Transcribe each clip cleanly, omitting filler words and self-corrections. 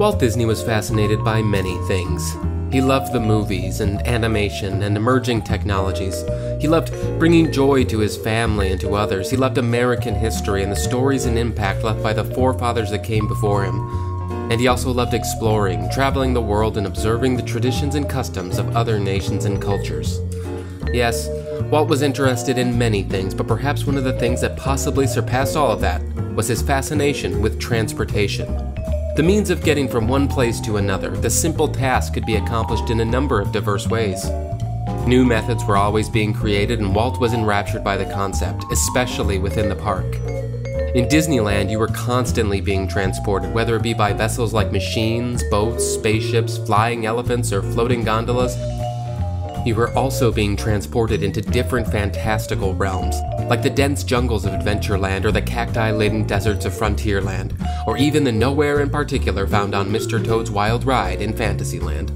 Walt Disney was fascinated by many things. He loved the movies and animation and emerging technologies. He loved bringing joy to his family and to others. He loved American history and the stories and impact left by the forefathers that came before him. And he also loved exploring, traveling the world and observing the traditions and customs of other nations and cultures. Yes, Walt was interested in many things, but perhaps one of the things that possibly surpassed all of that was his fascination with transportation. The means of getting from one place to another, the simple task could be accomplished in a number of diverse ways. New methods were always being created, and Walt was enraptured by the concept, especially within the park. In Disneyland, you were constantly being transported, whether it be by vessels like machines, boats, spaceships, flying elephants, or floating gondolas. You were also being transported into different fantastical realms, like the dense jungles of Adventureland or the cacti-laden deserts of Frontierland, or even the nowhere in particular found on Mr. Toad's Wild Ride in Fantasyland.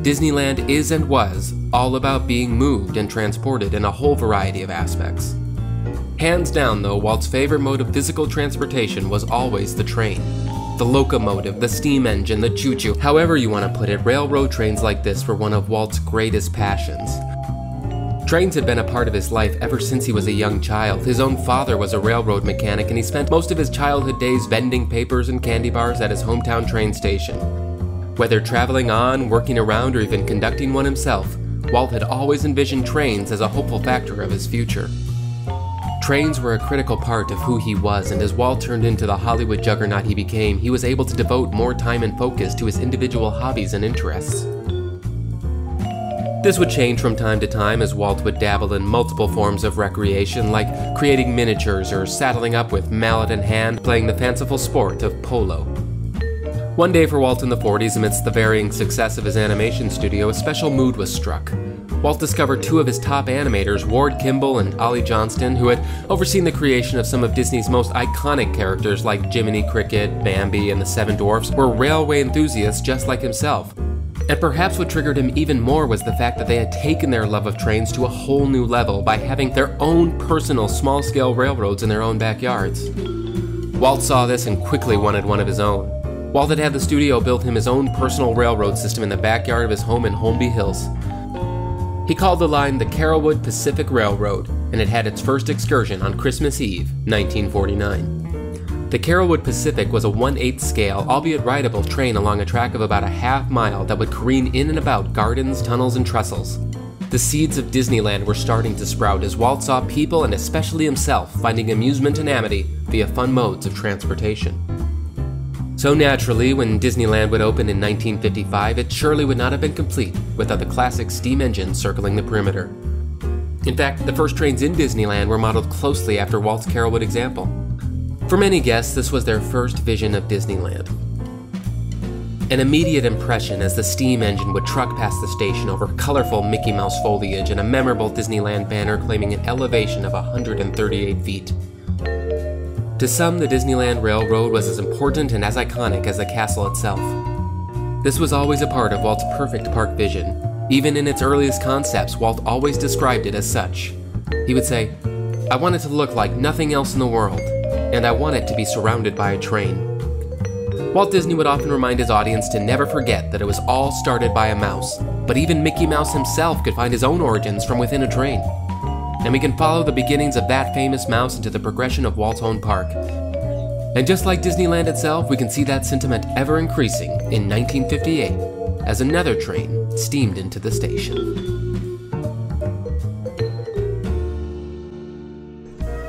Disneyland is and was all about being moved and transported in a whole variety of aspects. Hands down, though, Walt's favorite mode of physical transportation was always the train. The locomotive, the steam engine, the choo-choo, however you want to put it, railroad trains like this were one of Walt's greatest passions. Trains had been a part of his life ever since he was a young child. His own father was a railroad mechanic, and he spent most of his childhood days vending papers and candy bars at his hometown train station. Whether traveling on, working around, or even conducting one himself, Walt had always envisioned trains as a hopeful factor of his future. Trains were a critical part of who he was, and as Walt turned into the Hollywood juggernaut he became, he was able to devote more time and focus to his individual hobbies and interests. This would change from time to time as Walt would dabble in multiple forms of recreation, like creating miniatures or saddling up with mallet in hand, playing the fanciful sport of polo. One day for Walt in the 40s, amidst the varying success of his animation studio, a special mood was struck. Walt discovered two of his top animators, Ward Kimball and Ollie Johnston, who had overseen the creation of some of Disney's most iconic characters like Jiminy Cricket, Bambi, and the Seven Dwarfs, were railway enthusiasts just like himself. And perhaps what triggered him even more was the fact that they had taken their love of trains to a whole new level by having their own personal small-scale railroads in their own backyards. Walt saw this and quickly wanted one of his own. Walt had had the studio build him his own personal railroad system in the backyard of his home in Holmby Hills. He called the line the Carrollwood Pacific Railroad, and it had its first excursion on Christmas Eve, 1949. The Carrollwood Pacific was a 1/8 scale, albeit rideable train along a track of about a half mile that would careen in and about gardens, tunnels, and trestles. The seeds of Disneyland were starting to sprout as Walt saw people, and especially himself, finding amusement and amity via fun modes of transportation. So naturally, when Disneyland would open in 1955, it surely would not have been complete without the classic steam engine circling the perimeter. In fact, the first trains in Disneyland were modeled closely after Walt's Carrollwood example. For many guests, this was their first vision of Disneyland. An immediate impression as the steam engine would truck past the station over colorful Mickey Mouse foliage and a memorable Disneyland banner claiming an elevation of 138 feet. To some, the Disneyland Railroad was as important and as iconic as the castle itself. This was always a part of Walt's perfect park vision. Even in its earliest concepts, Walt always described it as such. He would say, "I want it to look like nothing else in the world, and I want it to be surrounded by a train." Walt Disney would often remind his audience to never forget that it was all started by a mouse, but even Mickey Mouse himself could find his own origins from within a train. And we can follow the beginnings of that famous mouse into the progression of Walt's own park. And just like Disneyland itself, we can see that sentiment ever increasing in 1958 as another train steamed into the station.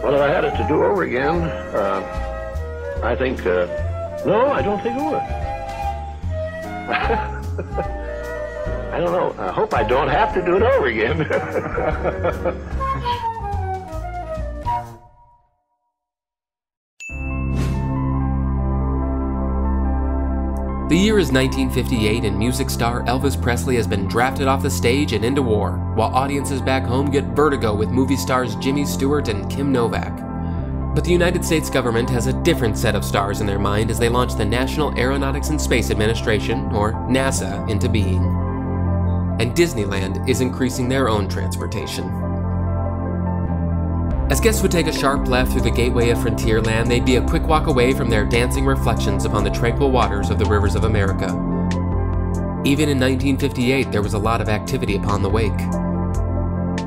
Well, if I had it to do over again, I think, no, I don't think I would. I don't know. I hope I don't have to do it over again. The year is 1958 and music star Elvis Presley has been drafted off the stage and into war, while audiences back home get vertigo with movie stars Jimmy Stewart and Kim Novak. But the United States government has a different set of stars in their mind as they launch the National Aeronautics and Space Administration, or NASA, into being. And Disneyland is increasing their own transportation. As guests would take a sharp left through the gateway of Frontierland, they'd be a quick walk away from their dancing reflections upon the tranquil waters of the rivers of America. Even in 1958, there was a lot of activity upon the wake.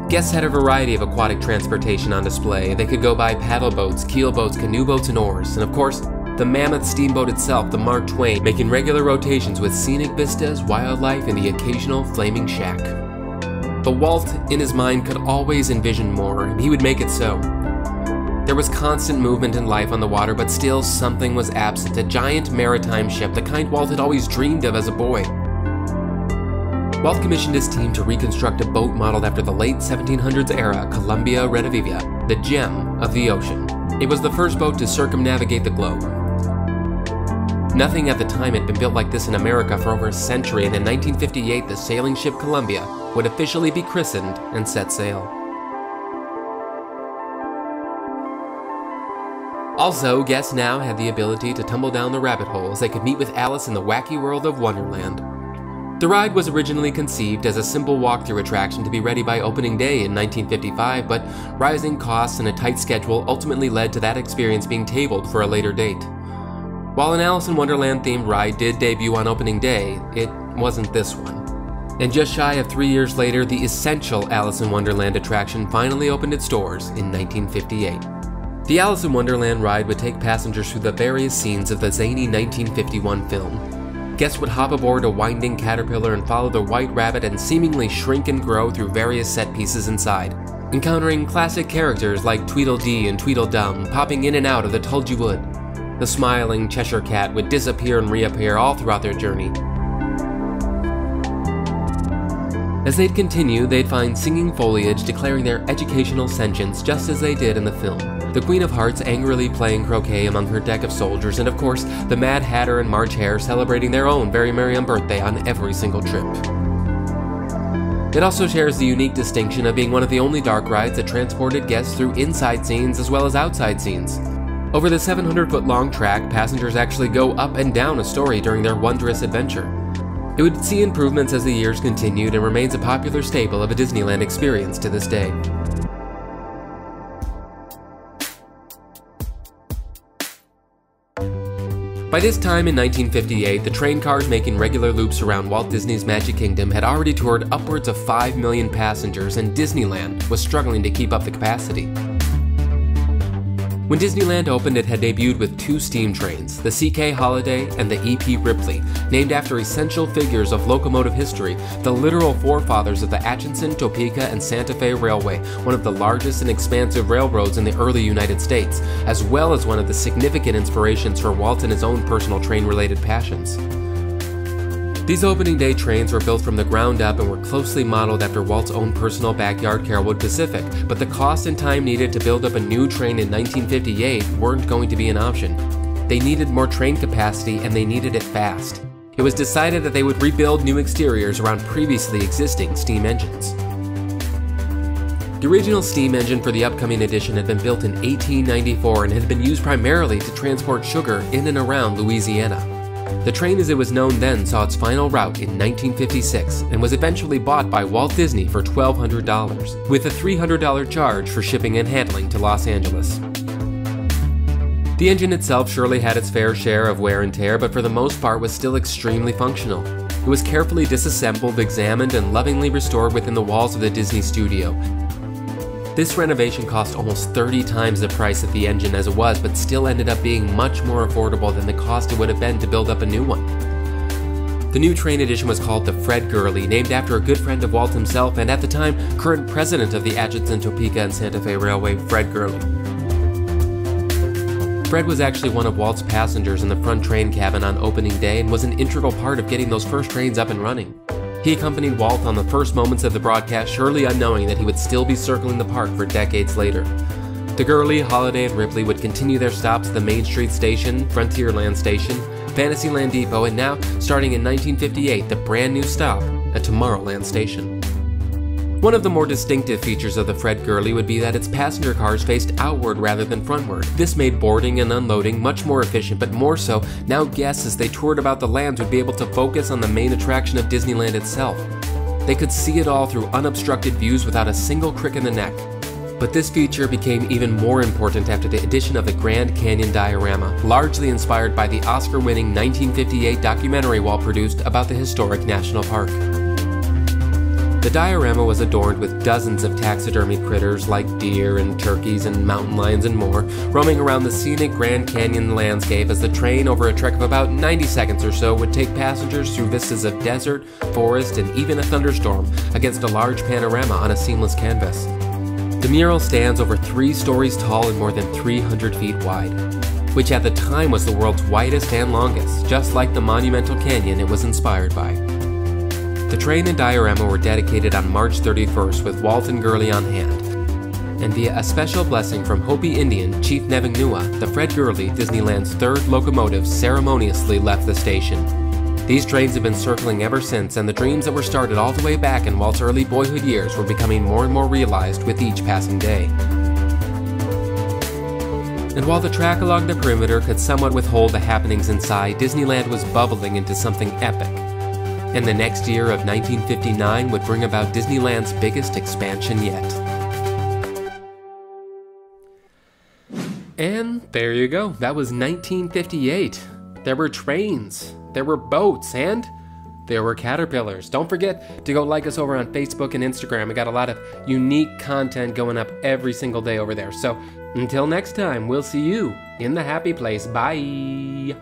Guests had a variety of aquatic transportation on display. They could go by paddle boats, keel boats, canoe boats, and oars, and of course, the mammoth steamboat itself, the Mark Twain, making regular rotations with scenic vistas, wildlife, and the occasional flaming shack. But Walt, in his mind, could always envision more, and he would make it so. There was constant movement and life on the water, but still something was absent, a giant maritime ship, the kind Walt had always dreamed of as a boy. Walt commissioned his team to reconstruct a boat modeled after the late 1700s era Columbia Redivivia, the gem of the ocean. It was the first boat to circumnavigate the globe. Nothing at the time had been built like this in America for over a century, and in 1958 the sailing ship Columbia would officially be christened and set sail. Also, guests now had the ability to tumble down the rabbit hole as they could meet with Alice in the wacky world of Wonderland. The ride was originally conceived as a simple walkthrough attraction to be ready by opening day in 1955, but rising costs and a tight schedule ultimately led to that experience being tabled for a later date. While an Alice in Wonderland themed ride did debut on opening day, it wasn't this one. And just shy of 3 years later, the essential Alice in Wonderland attraction finally opened its doors in 1958. The Alice in Wonderland ride would take passengers through the various scenes of the zany 1951 film. Guests would hop aboard a winding caterpillar and follow the White Rabbit and seemingly shrink and grow through various set pieces inside, encountering classic characters like Tweedledee and Tweedledum popping in and out of the Tulgey Wood. The smiling Cheshire Cat would disappear and reappear all throughout their journey. As they'd continue, they'd find singing foliage declaring their educational sentience just as they did in the film. The Queen of Hearts angrily playing croquet among her deck of soldiers, and of course, the Mad Hatter and March Hare celebrating their own very merry birthday on every single trip. It also shares the unique distinction of being one of the only dark rides that transported guests through inside scenes as well as outside scenes. Over the 700-foot-long track, passengers actually go up and down a story during their wondrous adventure. It would see improvements as the years continued and remains a popular staple of a Disneyland experience to this day. By this time in 1958, the train cars making regular loops around Walt Disney's Magic Kingdom had already toured upwards of 5 million passengers, and Disneyland was struggling to keep up the capacity. When Disneyland opened, it had debuted with 2 steam trains, the CK Holiday and the EP Ripley, named after essential figures of locomotive history, the literal forefathers of the Atchison, Topeka, and Santa Fe Railway, one of the largest and expansive railroads in the early United States, as well as one of the significant inspirations for Walt and his own personal train-related passions. These opening day trains were built from the ground up and were closely modeled after Walt's own personal backyard Carolwood Pacific, but the cost and time needed to build up a new train in 1958 weren't going to be an option. They needed more train capacity, and they needed it fast. It was decided that they would rebuild new exteriors around previously existing steam engines. The original steam engine for the upcoming edition had been built in 1894 and had been used primarily to transport sugar in and around Louisiana. The train as it was known then saw its final route in 1956 and was eventually bought by Walt Disney for $1,200, with a $300 charge for shipping and handling to Los Angeles. The engine itself surely had its fair share of wear and tear, but for the most part was still extremely functional. It was carefully disassembled, examined, and lovingly restored within the walls of the Disney studio. This renovation cost almost 30 times the price of the engine as it was, but still ended up being much more affordable than the cost it would have been to build up a new one. The new train edition was called the Fred Gurley, named after a good friend of Walt himself and at the time current president of the Atchison, Topeka, and Santa Fe Railway, Fred Gurley. Fred was actually one of Walt's passengers in the front train cabin on opening day and was an integral part of getting those first trains up and running. He accompanied Walt on the first moments of the broadcast, surely unknowing that he would still be circling the park for decades later. The Gurley, Holiday, and Ripley would continue their stops at the Main Street Station, Frontierland Station, Fantasyland Depot, and now, starting in 1958, the brand new stop at Tomorrowland Station. One of the more distinctive features of the Fred Gurley would be that its passenger cars faced outward rather than frontward. This made boarding and unloading much more efficient, but more so, now guests as they toured about the lands would be able to focus on the main attraction of Disneyland itself. They could see it all through unobstructed views without a single crick in the neck. But this feature became even more important after the addition of the Grand Canyon diorama, largely inspired by the Oscar-winning 1958 documentary Walt produced about the historic national park. The diorama was adorned with dozens of taxidermied critters like deer and turkeys and mountain lions and more, roaming around the scenic Grand Canyon landscape as the train, over a trek of about 90 seconds or so, would take passengers through vistas of desert, forest, and even a thunderstorm against a large panorama on a seamless canvas. The mural stands over 3 stories tall and more than 300 feet wide, which at the time was the world's widest and longest, just like the monumental canyon it was inspired by. The train and diorama were dedicated on March 31st with Walt and Gurley on hand, and via a special blessing from Hopi Indian Chief Nevengnua, the Fred Gurley, Disneyland's 3rd locomotive, ceremoniously left the station. These trains have been circling ever since, and the dreams that were started all the way back in Walt's early boyhood years were becoming more and more realized with each passing day. And while the track along the perimeter could somewhat withhold the happenings inside, Disneyland was bubbling into something epic. And the next year of 1959 would bring about Disneyland's biggest expansion yet. And there you go, that was 1958. There were trains, there were boats, and there were caterpillars. Don't forget to go like us over on Facebook and Instagram. We got a lot of unique content going up every single day over there. So until next time, we'll see you in the happy place. Bye!